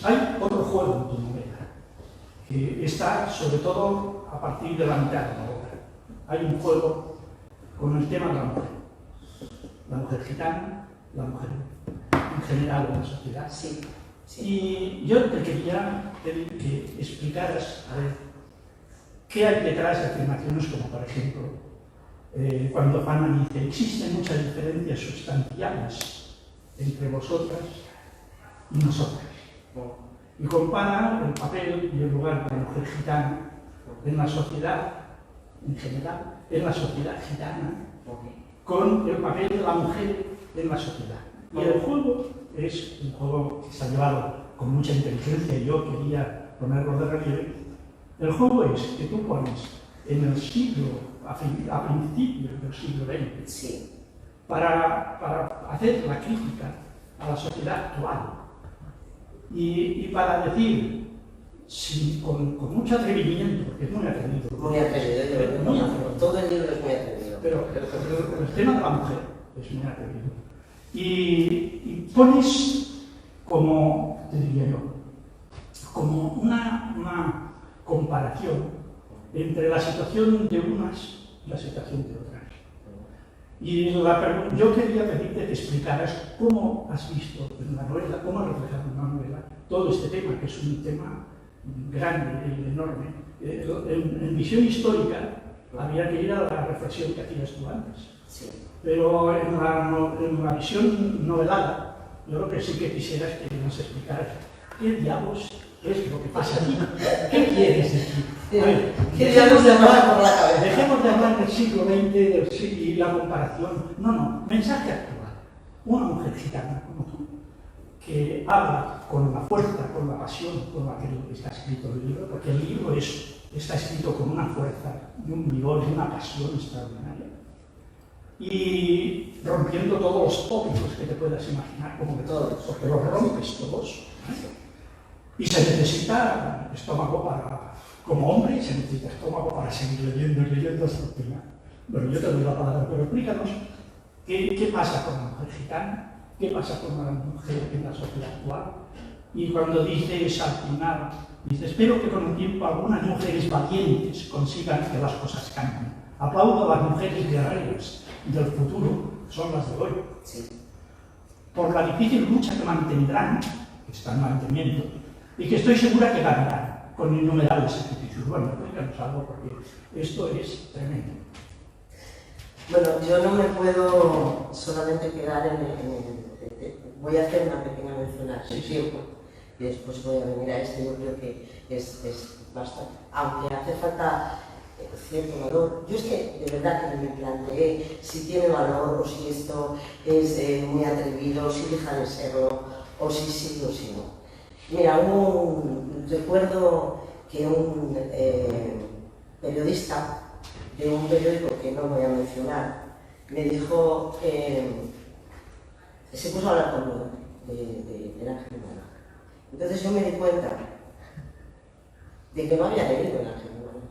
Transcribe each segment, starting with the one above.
Hay otro juego en tu novela, que está sobre todo a partir de la mitad de la obra. Hay un juego con el tema de la mujer gitana, la mujer en general en la sociedad. Sí, sí. Y yo te quería pedir que explicaras, a ver, qué hay detrás de afirmaciones como, por ejemplo, cuando Juana dice: existen muchas diferencias sustanciales entre vosotras y nosotras. Y compara el papel y el lugar de la mujer gitana en la sociedad, en general, en la sociedad gitana, con el papel de la mujer en la sociedad. Y el juego es un juego que se ha llevado con mucha inteligencia y yo quería ponerlo de relieve. El juego es que tú pones en el siglo, a principios del siglo XX, Sí. para hacer la crítica a la sociedad actual y para decir, sí, con mucho atrevimiento, porque es muy atrevido. Muy atrevido, Muy yo atrevido. todo el libro es muy atrevido. Pero el tema de la mujer es muy atrevido. Y pones como, te diría yo, como una comparación entre la situación de unas y la situación de otras. Y yo quería pedirte que explicaras cómo has visto en la novela, cómo has reflejado en la novela todo este tema, que es un tema grande y enorme. En visión histórica había que ir a la reflexión que hacías tú antes. Sí. Pero en la visión novelada, yo lo que sí que quisieras que nos explicaras qué diablos es lo que pasa aquí. ¿Qué quieres decir? A ver, Dejemos de hablar del siglo XX y la comparación. No, mensaje actual. Una mujer gitana como tú, que habla con la fuerza, con la pasión con la que está escrito el libro, porque el libro está escrito con una fuerza, y un vigor y una pasión extraordinaria. Y rompiendo todos los tópicos que te puedas imaginar, como que todos, porque los rompes todos. Y se necesita estómago como hombre, se necesita estómago para seguir leyendo hasta el final. Bueno, yo te doy la palabra, pero explícanos qué pasa con la mujer gitana, qué pasa con la mujer en la sociedad actual. Y cuando dices al final, dices: espero que con el tiempo algunas mujeres valientes consigan que las cosas cambien. Aplaudo a las mujeres guerreras del futuro, son las de hoy. Sí. Por la difícil lucha que mantendrán, que están manteniendo, y que estoy segura que ganarán, con innumerables sacrificios. Bueno, explícanos algo, porque esto es tremendo. Bueno, yo no me puedo solamente quedar voy a hacer una pequeña mención al tiempo y después voy a venir a esto. Yo creo que es bastante, aunque hace falta cierto valor. Yo es que de verdad que me planteé si tiene valor o si esto es muy atrevido, si deja de serlo, o si sí o si no. Mira, recuerdo que un periodista de un periódico que no voy a mencionar me dijo, se puso a hablar conmigo del Ángel Humano. Entonces yo me di cuenta de que no había leído el Ángel Humano.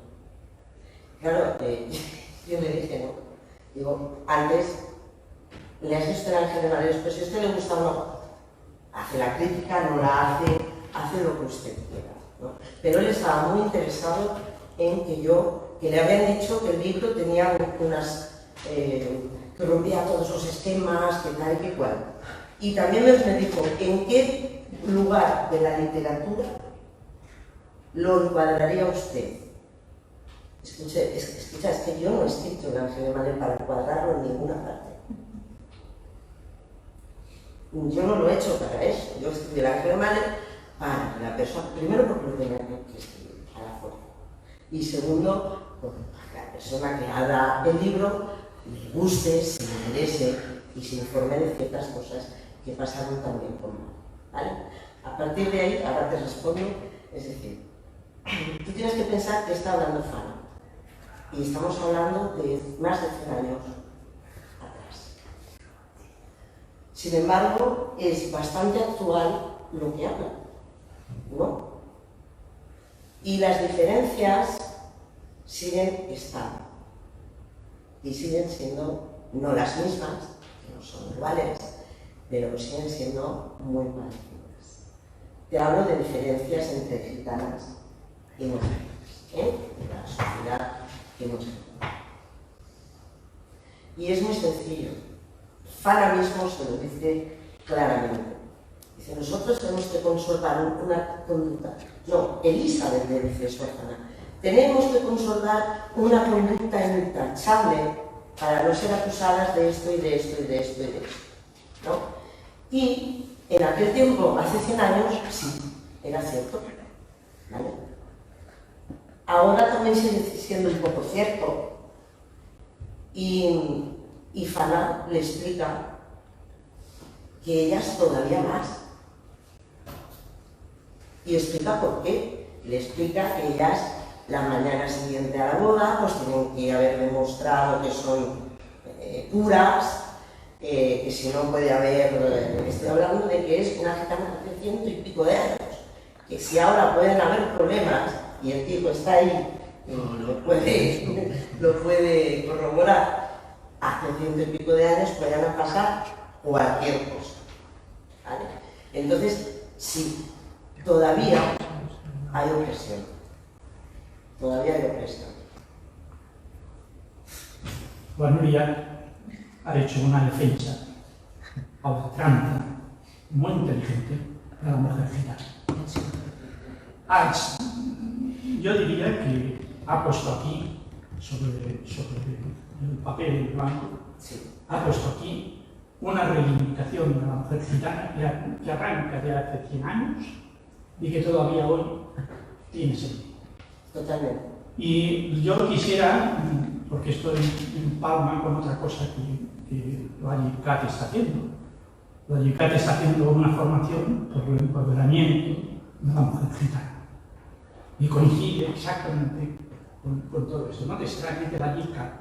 Claro, yo le dije, ¿no? Digo, antes le has visto el Ángel Humano, pero si a usted le gusta o no, hace la crítica, no la hace lo que usted quiera, ¿no? Pero él estaba muy interesado en que le habían dicho que el libro tenía que rompía todos los esquemas, que tal y que cual. Y también me dijo, ¿en qué lugar de la literatura lo encuadraría usted? Escucha, es que yo no he escrito el Ángel Humano para encuadrarlo en ninguna parte. Yo no lo he hecho para eso. Yo escribí el Ángel Humano para que la persona, primero porque lo tenía que escribir a la fuerza, y segundo porque la persona que haga el libro le guste, se le interese y se informe de ciertas cosas que pasaron también conmigo, ¿vale? A partir de ahí, ahora te respondo, es decir, tú tienes que pensar que está hablando Fana, y estamos hablando de más de 100 años atrás. Sin embargo, es bastante actual lo que habla, ¿no? Y las diferencias siguen estando y siguen siendo no las mismas, que no son iguales, pero siguen siendo muy parecidas. te hablo de diferencias entre gitanas y mujeres, de la sociedad que hemos tenido. Y es muy sencillo. Fana mismo se lo dice claramente. Dice, nosotros tenemos que consolidar una conducta. No, Elizabeth le dice eso a Fana. Tenemos que consolidar una conducta intachable para no ser acusadas de esto y de esto y de esto y de esto, ¿no? Y en aquel tiempo, hace 100 años, sí, era cierto, ¿vale? Ahora también sigue siendo un poco cierto. Y Fana le explica que ellas todavía más. Y explica por qué. Le explica que ellas, la mañana siguiente a la boda, pues tienen que haber demostrado que son puras, que si no puede haber... estoy hablando de que es una gitana de 100 y pico de años. Que si ahora pueden haber problemas, y el tipo está ahí, lo puede corroborar, hace 100 y pico de años puedan pasar cualquier cosa, ¿vale? Entonces, sí, todavía hay opresión. Todavía hay opresión. Juan Nuria ha hecho una defensa a ultranza muy inteligente de la mujer gitana. Yo diría que ha puesto aquí, sobre el papel en blanco, Sí. ha puesto aquí una reivindicación de la mujer gitana que arranca de hace 100 años y que todavía hoy tiene sentido. Totalmente. Y yo quisiera, porque estoy en palma con otra cosa que la YICAT está haciendo. La YICAT está haciendo una formación por el empoderamiento de la mujer gitana. Y coincide exactamente con todo eso. No te extrañe que la YICAT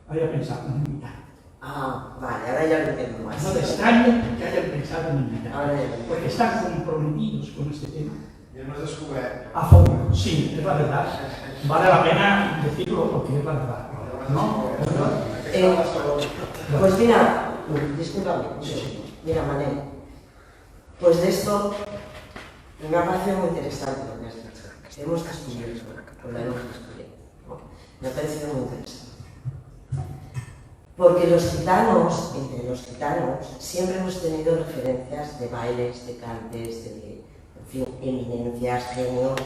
haya pensado en invitar. Ah, vale, ahora ya lo entiendo más. No te extrañe que hayan pensado en invitar. Ahora ya lo entiendo. Porque están comprometidos con este tema. Ya no has descubierto. A fondo, sí, es la verdad. Vale la pena decirlo porque es la verdad. ¿No? Pues mira, discúlpame, mira, Manel, pues de esto me ha parecido muy interesante lo que has dicho. Hemos descubierto, o lo hemos descubierto, ¿no? Me ha parecido muy interesante. Porque los gitanos, entre los gitanos, siempre hemos tenido referencias de bailes, de cantes, de, en fin, eminencias, genios,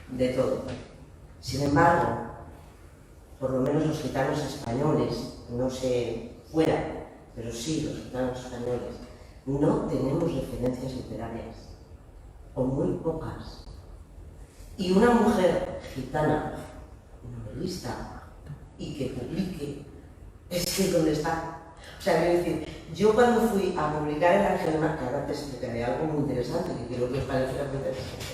de todo. Sin embargo, por lo menos los gitanos españoles, no sé fuera, pero sí los gitanos españoles, no tenemos referencias literarias, o muy pocas. Y una mujer gitana, novelista, y que publique, es que ¿dónde está? O sea, quiero decir, yo cuando fui a publicar El Ángel de Mar, que ahora te explicaré algo muy interesante, que creo que os parecerá muy interesante.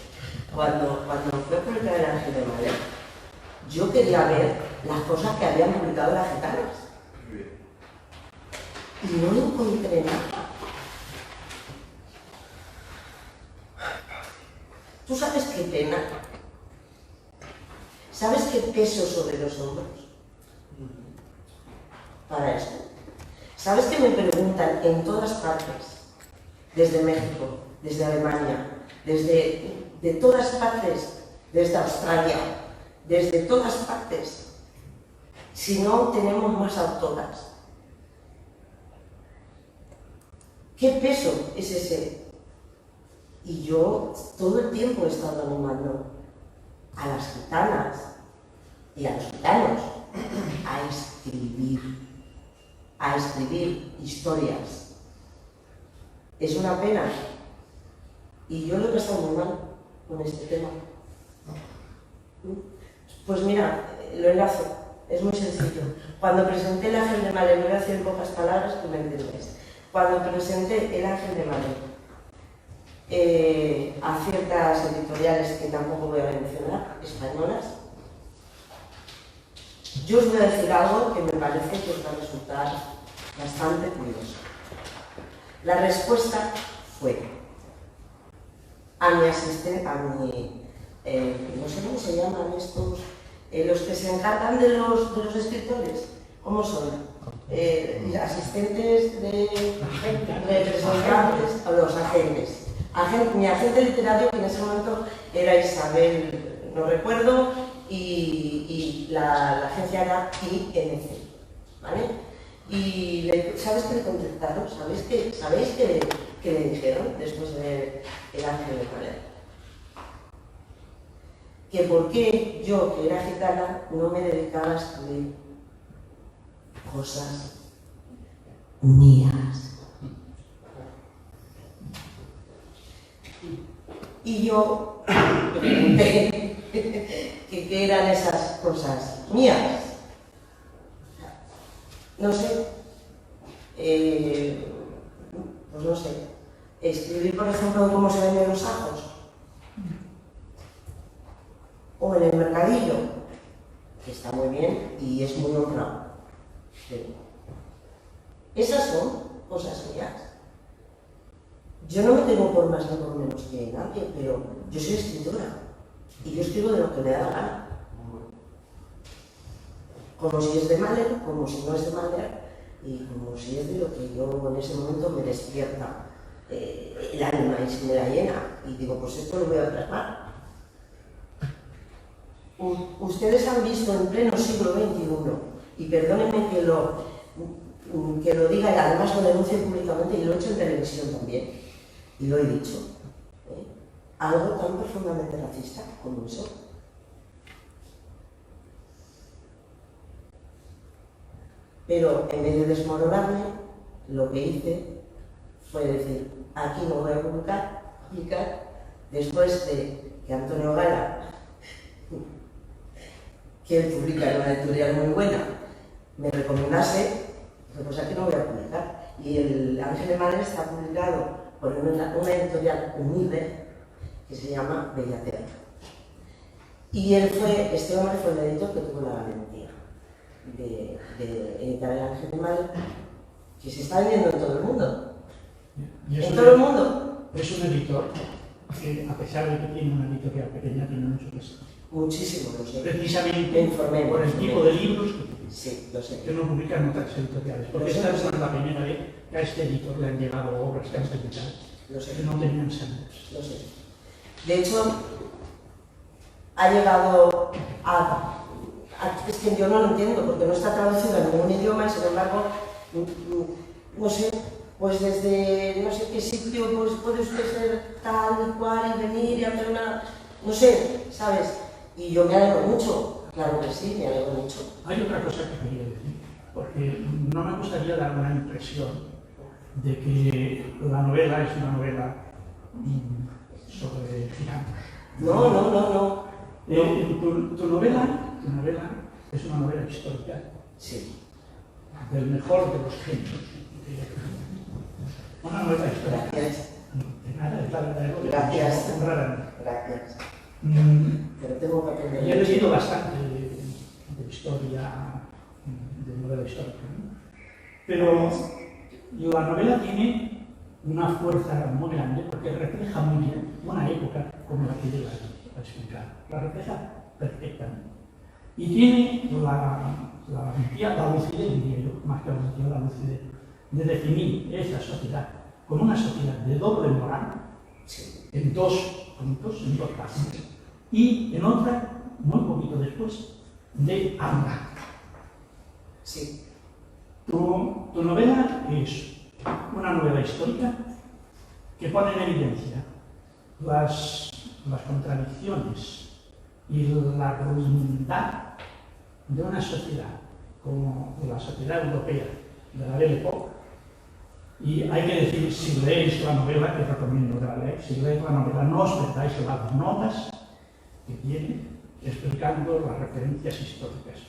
Cuando fui a publicar El Ángel de Mar, yo quería ver las cosas que habían publicado las gitanas. Y no encontré nada. ¿Tú sabes qué pena? ¿Sabes qué peso sobre los hombros? Para esto. ¿Sabes que me preguntan en todas partes? Desde México, desde Alemania, de todas partes, desde Australia, desde todas partes, si no tenemos más autoras. ¿Qué peso es ese? Y yo todo el tiempo he estado animando a las gitanas y a los gitanos a escribir historias. Es una pena. Y yo lo he pasado muy mal con este tema. Pues mira, lo enlazo, es muy sencillo. Cuando presenté El Ángel de Malé, lo voy a decir en pocas palabras que me entendáis. Cuando presenté El Ángel de Malé a ciertas editoriales que tampoco voy a mencionar, españolas, yo os voy a decir algo que me parece que os va a resultar bastante curioso. La respuesta fue a mi asistente, no sé cómo se llaman estos, los que se encargan de los escritores, ¿cómo son? Asistentes de representantes, o los agentes. Mi agente literario, que en ese momento era Isabel, no recuerdo, y la agencia era INC, ¿vale? Y ¿sabes qué le contestaron? ¿Sabéis qué le dijeron después de El ángel de Maler? Que por qué yo, que era gitana, no me dedicaba a escribir cosas mías. Y yo me pregunté qué eran esas cosas mías. No sé, pues no sé, escribir, por ejemplo, cómo se venden los ajos, o en el mercadillo, que está muy bien y es muy honrado. Pero esas son cosas mías. Yo no me tengo por más ni por menos que nadie, pero yo soy escritora y yo escribo de lo que me da la gana. Como si es de Mahler, como si no es de Mahler, y como si es de lo que yo en ese momento me despierta el alma y se me la llena. Y digo, pues esto lo voy a plasmar. Ustedes han visto en pleno siglo XXI, y perdónenme que lo diga y además lo denuncie públicamente, y lo he hecho en televisión también, y lo he dicho, algo tan profundamente racista como eso. Pero en vez de desmoronarme, lo que hice fue decir, aquí no voy a publicar, después de que Antonio Gala, que él publica en una editorial muy buena, me recomendase, pues aquí no voy a publicar. Y El ángel de Maler está publicado por una editorial humilde que se llama Bellaterra. Y este hombre fue el editor que tuvo la valentía de editar El ángel de Maler, que se está vendiendo en todo el mundo. En todo el mundo. Es un editor que, a pesar de que tiene una editorial pequeña, tiene mucho peso. Muchísimo, lo sé. Precisamente por el tipo de libros sí, lo sé. que no publican otras editoriales. Porque esta es la primera vez que a este editor le han llegado obras que han publicado, que no tenían sentido. Lo sé. De hecho, ha llegado es que yo no lo entiendo, porque no está traducido en ningún idioma y sin embargo, no sé, pues desde no sé qué sitio pues puede usted ser tal y cual y venir y hacer una... no sé, ¿sabes? Y yo me alegro mucho, claro que sí, me alegro mucho. Hay otra cosa que quería decir, porque no me gustaría dar una impresión de que la novela es una novela sobre gigantes. No. Tu novela es una novela histórica. Sí. Del mejor de los géneros. Una novela histórica. Gracias. De nada, es la verdadera. Gracias. Gracias. Pero tengo que aprender. Yo he leído bastante de historia, de novela histórica, ¿no? Pero la novela tiene una fuerza muy grande porque refleja muy bien una época como la que yo la he explicado. La refleja perfectamente. Y tiene la lucidez, diría yo, más que la lucidez, de definir esa sociedad como una sociedad de doble moral, en dos puntos, en dos páginas, y en otra, muy poquito después, de ambas. Sí. Tu novela es una novela histórica que pone en evidencia las contradicciones y la ruindad de una sociedad como la sociedad europea de la Belle Époque. Y hay que decir, si leéis la novela, que recomiendo que la leáis, si leéis la novela no os perdáis las notas que tiene explicando las referencias históricas,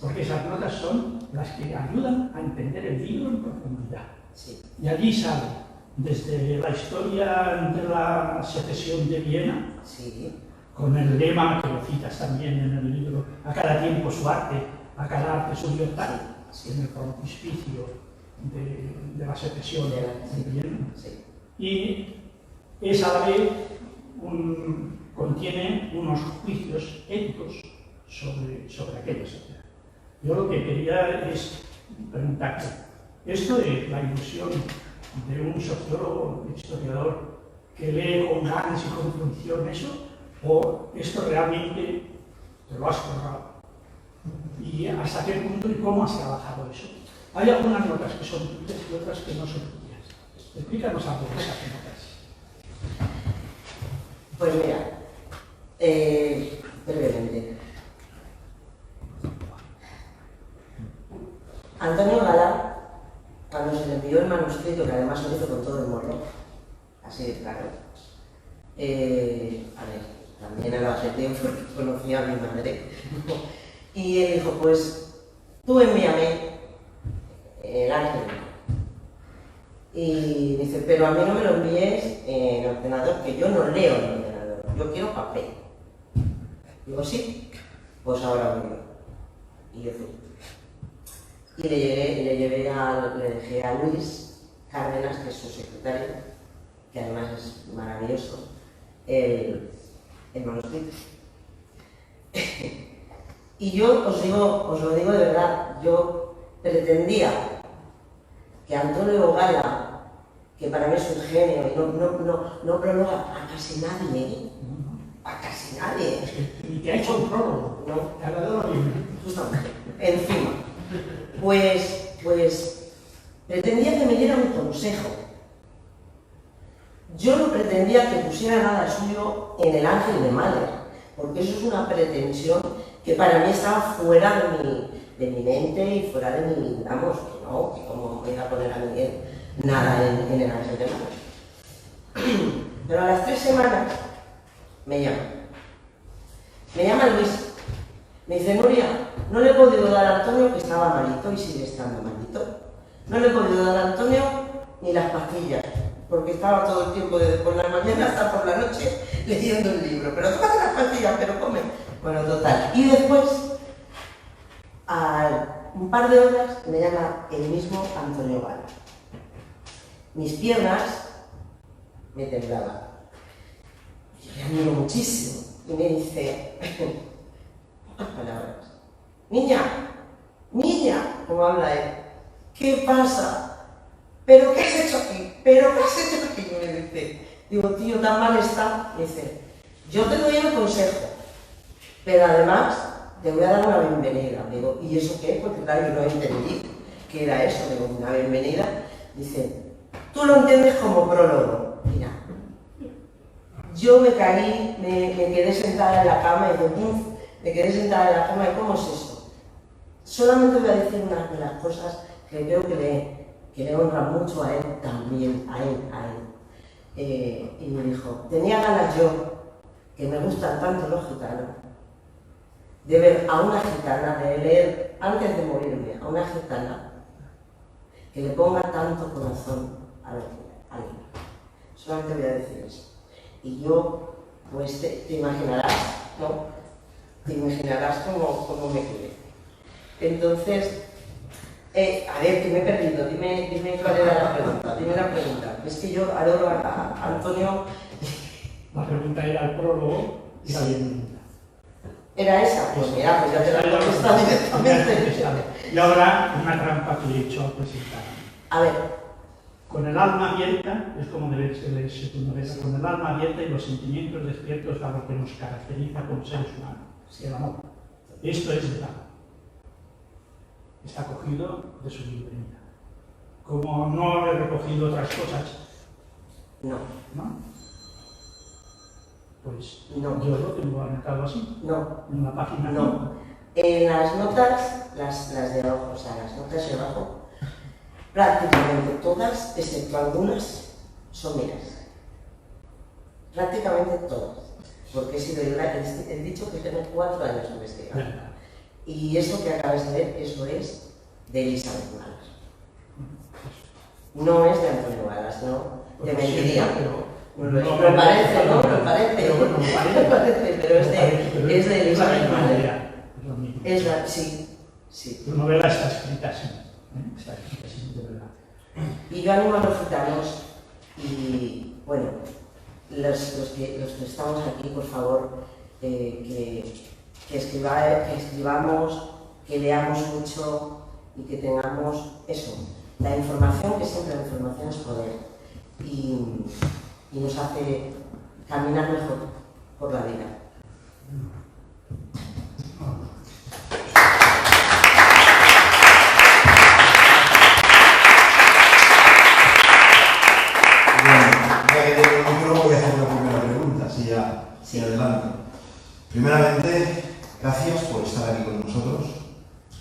porque esas notas son las que ayudan a entender el libro en profundidad. Sí. Y allí sale desde la historia de la secesión de Viena, sí, con el lema que lo citas también en el libro, a cada tiempo su arte, a cada arte su libertad, sí, en el frontispicio de la secesión de Viena. Sí. Y es a la vez contiene unos juicios éticos sobre aquella sociedad. Yo lo que quería es preguntarte, ¿esto es la ilusión de un sociólogo, historiador, que lee con ganas y con fruición eso, o esto realmente te lo has currado. ¿Y hasta qué punto y cómo has trabajado eso? Hay algunas notas que son tuyas y otras que no son tuyas. Explícanos algo de esas notas. Pues mira, brevemente. Antonio Gala, cuando se le envió el manuscrito, que además lo hizo con todo el morro, así de claro, a ver, también era argentino porque conocía a mi madre, y él dijo, pues, tú envíame el ángel. Y dice, pero a mí no me lo envíes en el ordenador, que yo no leo en el ordenador, yo quiero papel. Digo, sí, pues ahora voy yo. Y yo fui. Y le dejé a Luis Cárdenas, que es su secretario, que además es maravilloso, el manuscrito. Y yo os lo digo de verdad, yo pretendía que Antonio Gala, que para mí es un genio, y no prologa a casi nadie, a casi nadie. Y te ha hecho un prólogo, ¿No? Te ha dado la Biblia. Justamente, encima. Pues pretendía que me diera un consejo. Yo no pretendía que pusiera nada suyo en el Ángel de Mahler, porque eso es una pretensión que para mí estaba fuera de mi mente y fuera de mi, vamos, que no, que como voy a poner a Miguel nada en el Ángel de Mahler. Pero a las 3 semanas me llama Luis. Me dice, Nuria, no le he podido dar a Antonio, que estaba malito y sigue estando malito. No le he podido dar a Antonio ni las pastillas, porque estaba todo el tiempo desde por la mañana hasta por la noche leyendo el libro. Pero tómate las pastillas, pero come. Bueno, total. Y después, a un par de horas, me llama el mismo Antonio Gala. Mis piernas me temblaban. Yo le admiro muchísimo. Y me dice, pocas palabras, niña, como habla él, ¿qué pasa? ¿Pero qué has hecho aquí? ¿Pero qué has hecho aquí? Y me dice, digo, tío, tan mal está. Me dice, yo te doy el consejo, pero además te voy a dar una bienvenida. Digo, ¿y eso qué? Porque claro, yo no entendí qué era eso. Digo, una bienvenida. Dice, tú lo entiendes como prólogo. Mira, yo me caí, me quedé sentada en la cama y digo, me quedé sentada en la cama y ¿cómo es eso? Solamente voy a decir unas de las cosas que creo que le honran mucho a él también, a él. Y me dijo, tenía ganas yo, que me gustan tanto los gitanos, de ver a una gitana, de leer antes de morirme, a una gitana que le ponga tanto corazón a alguien. Solamente voy a decir eso. Y yo, pues te imaginarás, ¿no? Te imaginarás cómo me quedé. Entonces, a ver, que me he perdido, dime cuál era la pregunta, dime la pregunta. Es que yo adoro a Antonio. La pregunta era el prólogo y la bienvenida. ¿Era esa? Pues mira, pues ya te la he contestado directamente. Y ahora una trampa que le he hecho al presentar. A ver. Con el alma abierta, es como debe leerse tu novela, con el alma abierta y los sentimientos despiertos a lo que nos caracteriza como seres humanos, el amor. Esto es verdad. Está cogido de su bienvenida. Como no he recogido otras cosas. No. ¿No? Pues no. Yo lo tengo anotado así. No. En una página. No. En las notas, las de abajo, o sea, las notas de abajo, prácticamente todas, excepto algunas, son mías. Prácticamente todas. Porque he sido he dicho que tengo 4 años investigando. Y eso que acabas de ver, eso es de Elizabeth Malas. No es de Antonio Galas, no. Te mentiría. Lo parece, ¿no? Lo parece. Pero es de Elizabeth Malas. Sí. Tu novela está escrita así. Está escrita así, de verdad. Y yo animo a los gitanos y, bueno, los que estamos aquí, por favor, que escribamos, que leamos mucho y que tengamos eso, la información, que siempre la información es poder. y nos hace caminar mejor por la vida. Primeramente, gracias por estar aquí con nosotros,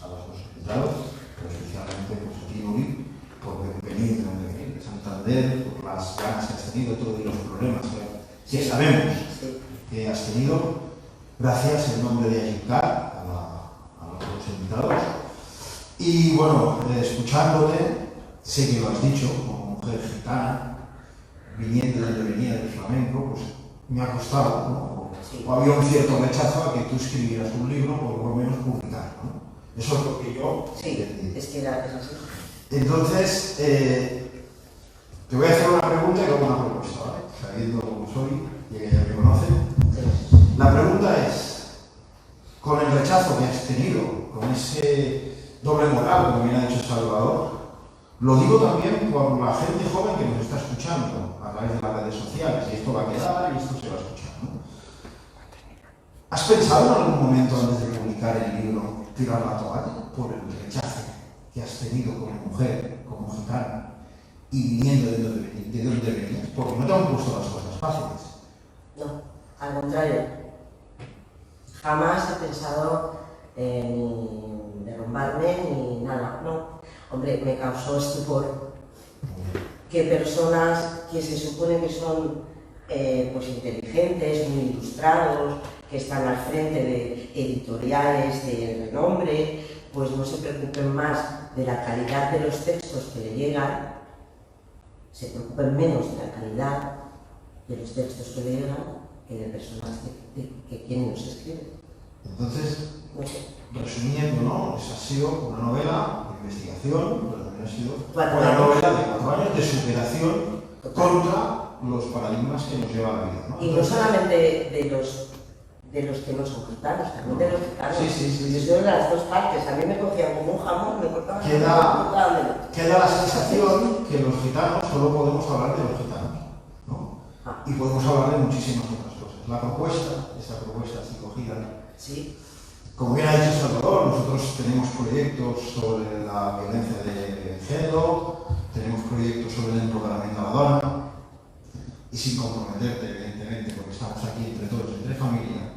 a los dos invitados, pero especialmente a ti, Nuri, por venir de Santander, por las ganas que has tenido, todos los problemas que sabemos que has tenido. Gracias en nombre de Agipcar a los dos invitados. Y bueno, escuchándote, sé que lo has dicho, como mujer gitana, viniendo de donde venía del flamenco, pues me ha costado, ¿no? O había un cierto rechazo a que tú escribieras un libro, o por lo menos publicar, ¿no? Eso es lo que yo entendí. Es que era así. Entonces, te voy a hacer una pregunta y luego una propuesta, ¿vale? Sabiendo cómo soy y que ya me conocen. La pregunta es, con el rechazo que has tenido, con ese doble moral, como bien ha dicho Salvador, lo digo también por la gente joven que nos está escuchando a través de las redes sociales, y esto va a quedar y esto se va a escuchar, ¿no? ¿Has pensado en algún momento antes de publicar el libro tirar la toalla por el rechazo que has tenido como mujer, como gitana, y viniendo de donde venías? Porque no te han puesto las cosas fáciles. No, al contrario. Jamás he pensado en derrumbarme ni nada, no. Hombre, me causó estupor que personas que se supone que son pues inteligentes, muy ilustrados, que están al frente de editoriales de renombre, pues no se preocupen más de la calidad de los textos que le llegan, se preocupen menos de la calidad de los textos que le llegan que de personas que quien los escribe. Entonces, no sé. Resumiendo, ¿no? Esa ha sido una novela de investigación, pero también ha sido 4 una años. novela de 4 años de superación contra los paradigmas que nos lleva la vida, ¿no? Y no solamente de los que no son gitanos, también de los gitanos. Sí. Yo de las dos partes, a mí me cogían como un jamón, me cortaban Queda la sensación que los gitanos solo podemos hablar de los gitanos, ¿no? Y podemos hablar de muchísimas otras cosas. La propuesta, esa propuesta así cogida, sí. Como bien ha dicho Salvador, nosotros tenemos proyectos sobre la violencia de género, tenemos proyectos sobre el empoderamiento a la dona, y sin comprometerte, evidentemente, porque estamos aquí entre todos, entre familia,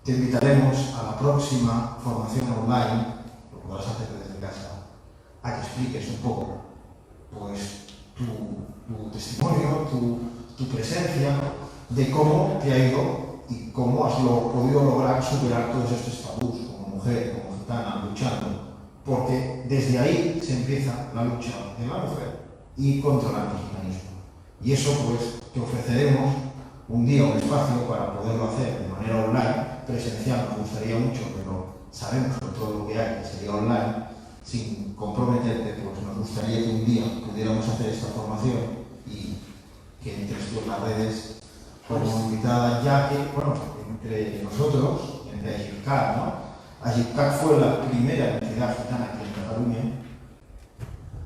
te invitaremos a la próxima formación online, lo podrás hacer desde casa, a que expliques un poco pues, tu testimonio, tu presencia, de cómo te ha ido y cómo has podido lograr superar todos estos tabús como mujer, como gitana, luchando, porque desde ahí se empieza la lucha de la mujer y contra el antigitanismo. Y eso pues te ofreceremos un día, un espacio para poderlo hacer de manera online, presencial nos gustaría mucho, pero sabemos que todo lo que hay que sería online, sin comprometerte, pues nos gustaría que un día pudiéramos hacer esta formación y que entres tú en las redes como invitada, ya que, bueno, entre nosotros, entre Agipcar, ¿no? Agipcar fue la primera entidad gitana aquí en Cataluña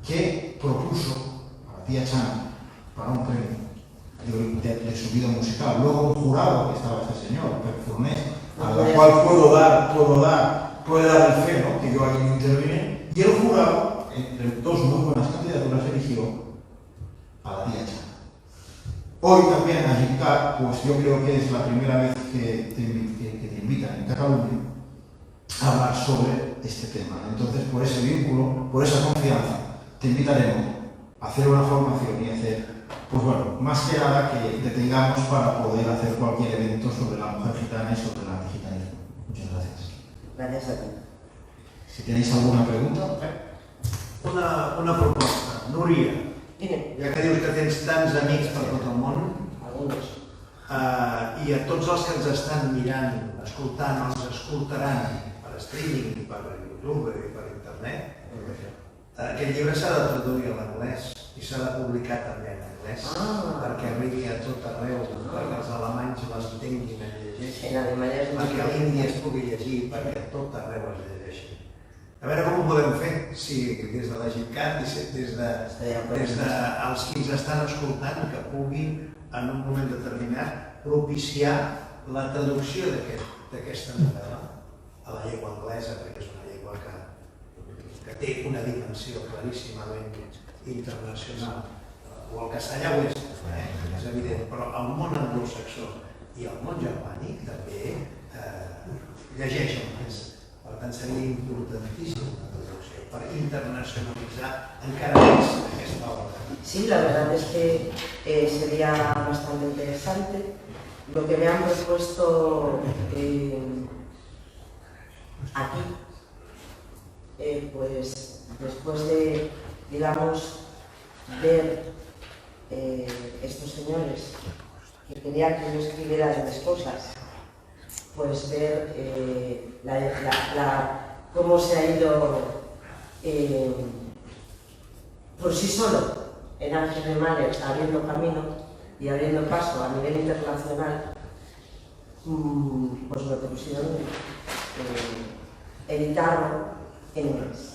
que propuso a la tía Chana para un premio de su vida musical. Luego un jurado, que estaba este señor, Pep Fournés, a la cual puede dar el fe, ¿no? Que yo aquí no intervine, y el jurado, entre dos muy buenas candidaturas, eligió a la tía Chana. Hoy también en Agipcar, pues yo creo que es la primera vez que te invitan en Cataluña a hablar sobre este tema. Entonces, por ese vínculo, por esa confianza, te invitaremos a hacer una formación y hacer, pues bueno, más que nada que te tengamos para poder hacer cualquier evento sobre la mujer gitana y sobre el antigitanismo. Muchas gracias. Gracias a ti. Si tenéis alguna pregunta. Una proposta. Núria, Dime. ja que dius que tens tants amics per tot el món, Algunos. i a tots els que ens estan mirant, escoltant, els escoltaran per streaming i per YouTube i per internet, aquest llibre s'ha de traduir a l'anglès i s'ha de publicar també en anglès perquè arribi a tot arreu, perquè els alemanys l'entenguin a llegir, perquè l'indi es pugui llegir, perquè a tot arreu es llegeixi. A veure com ho podem fer. sí, des de la GitCat, des dels qui ens estan escoltant, que puguin, en un moment determinat, propiciar la traducció d'aquesta novel·la a la llengua anglesa, perquè és una llengua que té una dimensió claríssimament internacional. O el castellà ho és evident, però el món anglosaxó i el món germànic també llegeixen més. Per tant, seria importantíssim la traducció per internacionalitzar encara més aquesta obra. Sí, la verdad es que sería bastante interesante. Lo que me han propuesto aquí, pues después de, digamos, ver estos señores que querían que yo escribiera de mis cosas, pues ver cómo se ha ido por sí solo en Ángel Mahler abriendo camino y abriendo paso a nivel internacional, pues me propusieron editarlo en inglés.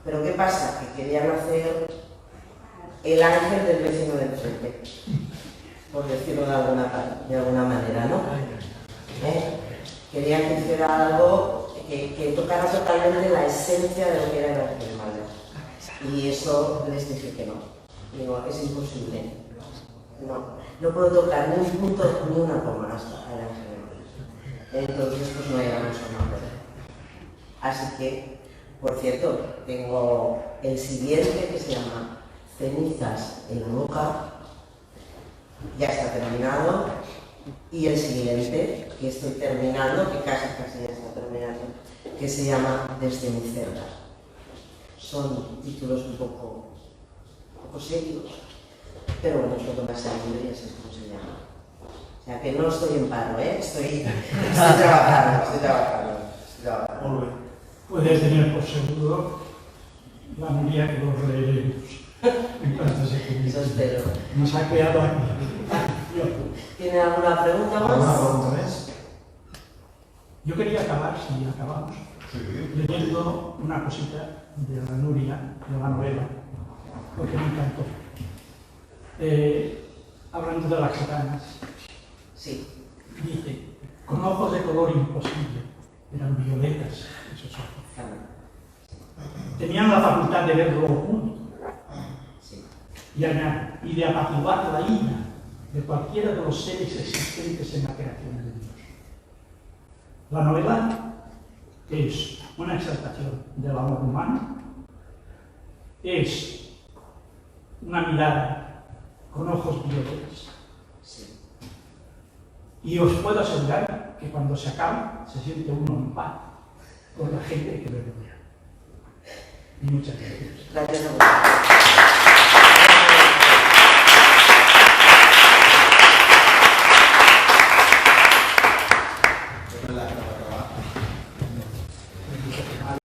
Pero ¿qué pasa? Que querían hacer el ángel del vecino del frente, por decirlo de alguna manera, ¿no? Querían que hiciera algo que tocara totalmente la esencia de lo que era el Ángel Mahler. Y eso les dije que no. Digo, es imposible. No puedo tocar ni un punto ni una coma hasta el Ángel Mahler. Entonces, pues no llegamos a un acuerdo. Así que, por cierto, tengo el siguiente que se llama Cenizas en la boca. Ya está terminado. Y el siguiente, que estoy terminando, que casi ya está terminando, que se llama Desde mi celda. Son títulos un poco serios, pero bueno, es lo que más hay libre y así es como se llama. O sea que no estoy en paro, estoy trabajando. Muy bien. Puedes tener por seguro la María que los leeremos en cuanto se publique. Eso espero. Nos ha quedado aquí. ¿Tiene alguna pregunta más? ¿Alguna pregunta más? Yo quería acabar, si acabamos, leyendo una cosita de la Nuria, de la novela, porque me encantó. Hablando de las gitanas, Sí. dice, con ojos de color imposible, eran violetas esos ojos. Claro. Tenían la facultad de ver lo oculto Sí. y de apaciguar la ira de cualquiera de los seres existentes en la creación de Dios. La novela es una exaltación del amor humano, es una mirada con ojos violetas. Sí. Y os puedo asegurar que cuando se acaba, se siente uno en paz con la gente que le rodea. Y muchas gracias. Gracias a vosotros.